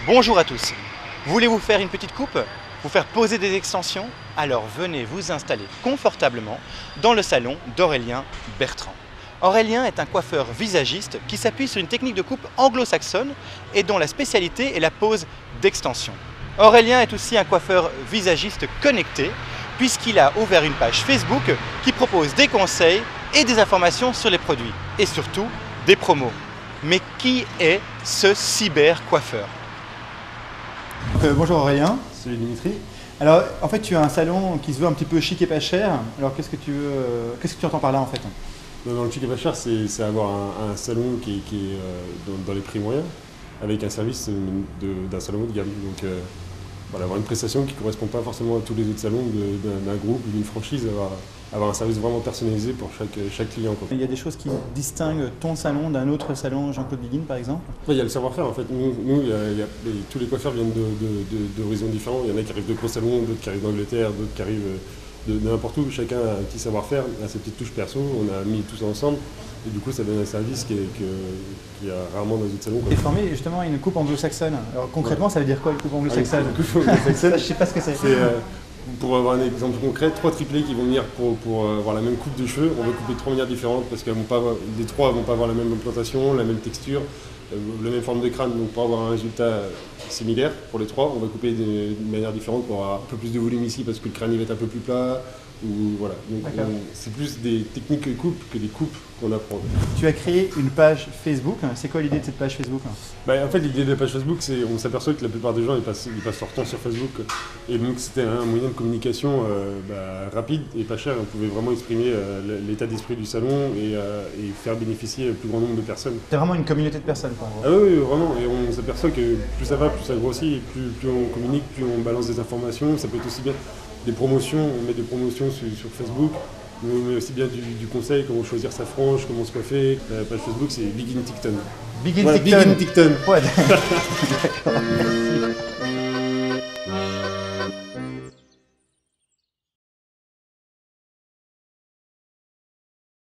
Bonjour à tous. Voulez-vous faire une petite coupe? Vous faire poser des extensions? Alors venez vous installer confortablement dans le salon d'Aurélien Bertrand. Aurélien est un coiffeur visagiste qui s'appuie sur une technique de coupe anglo-saxonne et dont la spécialité est la pose d'extensions. Aurélien est aussi un coiffeur visagiste connecté puisqu'il a ouvert une page Facebook qui propose des conseils et des informations sur les produits et surtout des promos. Mais qui est ce cyber-coiffeur? Bonjour Aurélien. Salut Dimitri. Alors en fait tu as un salon qui se veut un petit peu chic et pas cher. Alors qu'est-ce que tu entends par là en fait? Dans le chic et pas cher, c'est avoir un salon qui est dans les prix moyens, avec un service d'un salon haut de gamme. Donc voilà, avoir une prestation qui ne correspond pas forcément à tous les autres salons d'un groupe ou d'une franchise, avoir un service vraiment personnalisé pour chaque client, quoi. Il y a des choses qui distinguent ton salon d'un autre salon, Jean-Claude Biguin par exemple? Il y a le savoir-faire en fait. Nous tous les coiffeurs viennent d'horizons différents. Il y en a qui arrivent de gros salons, d'autres qui arrivent d'Angleterre, d'autres qui arrivent de n'importe où. Chacun a un petit savoir-faire, a ses petites touches perso. On a mis tout ça ensemble et du coup ça donne un service qu'il y a rarement dans les autres salons. Tu es formé justement à une coupe anglo-saxonne. Alors concrètement, ça veut dire quoi une coupe anglo-saxonne? Je sais pas ce que c'est. Pour avoir un exemple concret, 3 triplés qui vont venir pour avoir la même coupe de cheveux. On va couper de 3 manières différentes parce que les 3 ne vont pas avoir la même implantation, la même texture, la même forme de crâne. Donc pour avoir un résultat similaire pour les 3, on va couper de manière différente pour avoir un peu plus de volume ici parce que le crâne il va être un peu plus plat. Voilà. C'est plus des techniques de coupe que des coupes qu'on apprend. Tu as créé une page Facebook. C'est quoi l'idée de cette page Facebook? En fait, l'idée de la page Facebook, c'est on s'aperçoit que la plupart des gens ils passent leur temps sur Facebook. Et donc c'était un moyen de communication rapide et pas cher. On pouvait vraiment exprimer l'état d'esprit du salon et faire bénéficier le plus grand nombre de personnes. C'est vraiment une communauté de personnes, quoi. Ah oui, vraiment. Et on s'aperçoit que plus ça va, plus ça grossit, et plus on communique, plus on balance des informations. Ça peut être aussi bien des promotions, on met des promotions sur Facebook. On met aussi bien du conseil, comment choisir sa frange, comment se coiffer. La page Facebook, c'est Biguin Ticton. Biguin Ticton. Biguin Ticton. Ouais, d'accord.